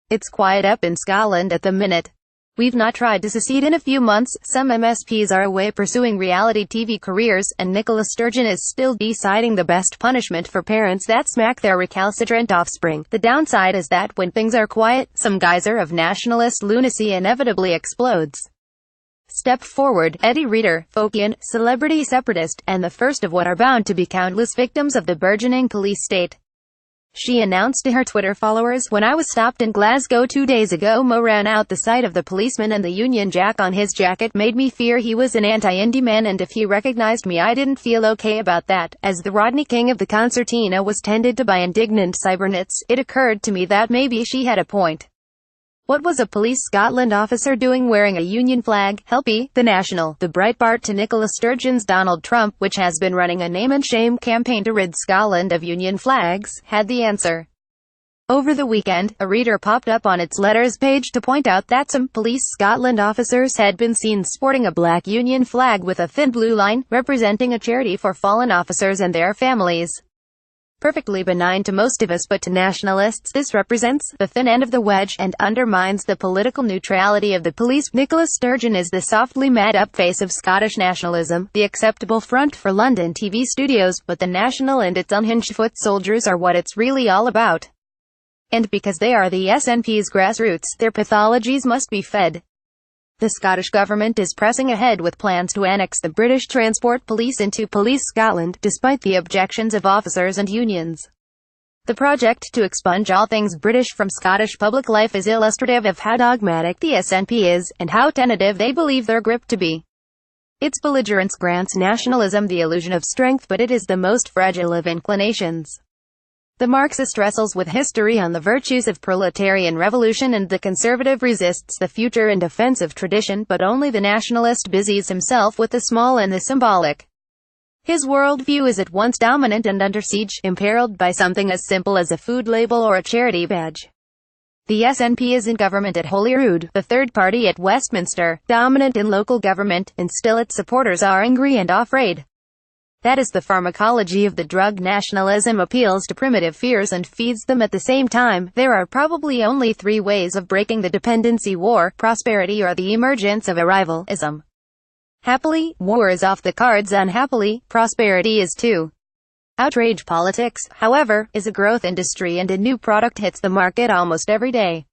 It's quiet up in Scotland at the minute. We've not tried to secede in a few months. Some MSPs are away pursuing reality TV careers, and Nicola Sturgeon is still deciding the best punishment for parents that smack their recalcitrant offspring. The downside is that when things are quiet, some geyser of nationalist lunacy inevitably explodes. Step forward, Eddi Reader, Folkian, celebrity separatist, and the first of what are bound to be countless victims of the burgeoning police state. She announced to her Twitter followers, "When I was stopped in Glasgow 2 days ago, Mo ran out. The sight of the policeman and the Union Jack on his jacket made me fear he was an anti-indie man, and if he recognized me I didn't feel okay about that." As the Rodney King of the concertina was tended to by indignant cybernetics, it occurred to me that maybe she had a point. What was a police Scotland officer doing wearing a Union flag? Helpy, the National, the Breitbart to Nicola Sturgeon's Donald Trump, which has been running a name-and-shame campaign to rid Scotland of Union flags, had the answer. Over the weekend, a reader popped up on its letters page to point out that some Police Scotland officers had been seen sporting a black Union flag with a thin blue line, representing a charity for fallen officers and their families. Perfectly benign to most of us, but to nationalists this represents the thin end of the wedge, and undermines the political neutrality of the police. Nicola Sturgeon is the softly mad-up face of Scottish nationalism, the acceptable front for London TV studios, but the National and its unhinged foot soldiers are what it's really all about. And because they are the SNP's grassroots, their pathologies must be fed. The Scottish government is pressing ahead with plans to annex the British Transport Police into Police Scotland, despite the objections of officers and unions. The project to expunge all things British from Scottish public life is illustrative of how dogmatic the SNP is, and how tentative they believe their grip to be. Its belligerence grants nationalism the illusion of strength, but it is the most fragile of inclinations. The Marxist wrestles with history on the virtues of proletarian revolution, and the conservative resists the future in defense of tradition, but only the nationalist busies himself with the small and the symbolic. His worldview is at once dominant and under siege, imperiled by something as simple as a food label or a charity badge. The SNP is in government at Holyrood, the third party at Westminster, dominant in local government, and still its supporters are angry and afraid. That is the pharmacology of the drug. Nationalism appeals to primitive fears and feeds them at the same time. There are probably only 3 ways of breaking the dependency: war, prosperity, or the emergence of a rivalism. Happily, war is off the cards. Unhappily, prosperity is too. Outrage politics, however, is a growth industry, and a new product hits the market almost every day.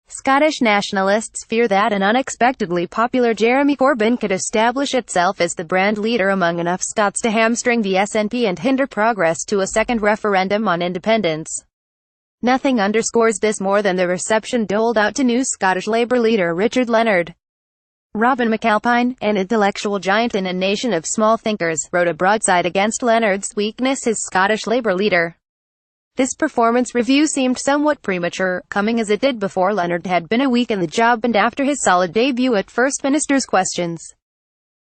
Scottish nationalists fear that an unexpectedly popular Jeremy Corbyn could establish itself as the brand leader among enough Scots to hamstring the SNP and hinder progress to a second referendum on independence. Nothing underscores this more than the reception doled out to new Scottish Labour leader Richard Leonard. Robin McAlpine, an intellectual giant in a nation of small thinkers, wrote a broadside against Leonard's weakness as Scottish Labour leader. This performance review seemed somewhat premature, coming as it did before Leonard had been a week in the job and after his solid debut at First Minister's Questions.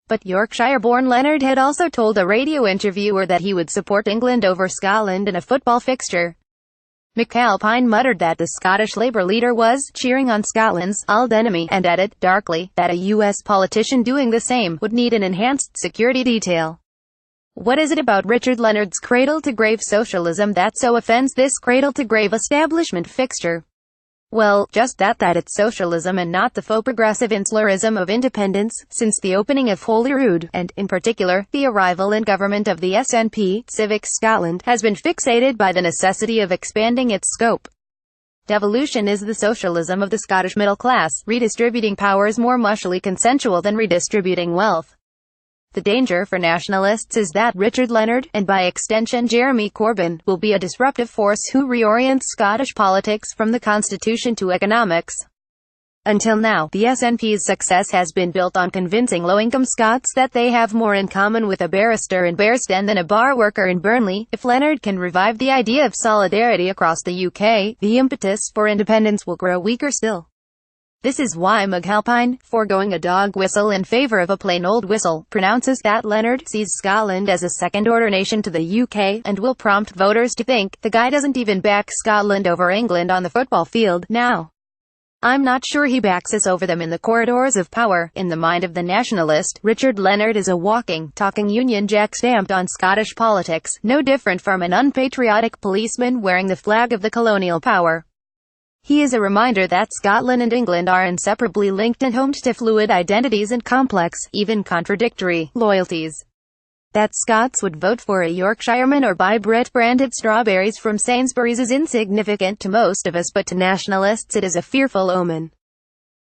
But Yorkshire-born Leonard had also told a radio interviewer that he would support England over Scotland in a football fixture. McAlpine muttered that the Scottish Labour leader was cheering on Scotland's old enemy, and added, darkly, that a US politician doing the same would need an enhanced security detail. What is it about Richard Leonard's cradle-to-grave socialism that so offends this cradle-to-grave establishment fixture? Well, just that it's socialism and not the faux progressive insularism of independence. Since the opening of Holyrood, and, in particular, the arrival in government of the SNP, Civic Scotland has been fixated by the necessity of expanding its scope. Devolution is the socialism of the Scottish middle class, redistributing power is more mutually consensual than redistributing wealth. The danger for nationalists is that Richard Leonard, and by extension Jeremy Corbyn, will be a disruptive force who reorients Scottish politics from the constitution to economics. Until now, the SNP's success has been built on convincing low-income Scots that they have more in common with a barrister in Bearsden than a bar worker in Burnley. If Leonard can revive the idea of solidarity across the UK, the impetus for independence will grow weaker still. This is why McAlpine, foregoing a dog whistle in favour of a plain old whistle, pronounces that Leonard sees Scotland as a second-order nation to the UK, and will prompt voters to think, the guy doesn't even back Scotland over England on the football field now. I'm not sure he backs us over them in the corridors of power. In the mind of the nationalist, Richard Leonard is a walking, talking Union Jack stamped on Scottish politics, no different from an unpatriotic policeman wearing the flag of the colonial power. He is a reminder that Scotland and England are inseparably linked and home to fluid identities and complex, even contradictory, loyalties. That Scots would vote for a Yorkshireman or buy Brit-branded strawberries from Sainsbury's is insignificant to most of us, but to nationalists it is a fearful omen.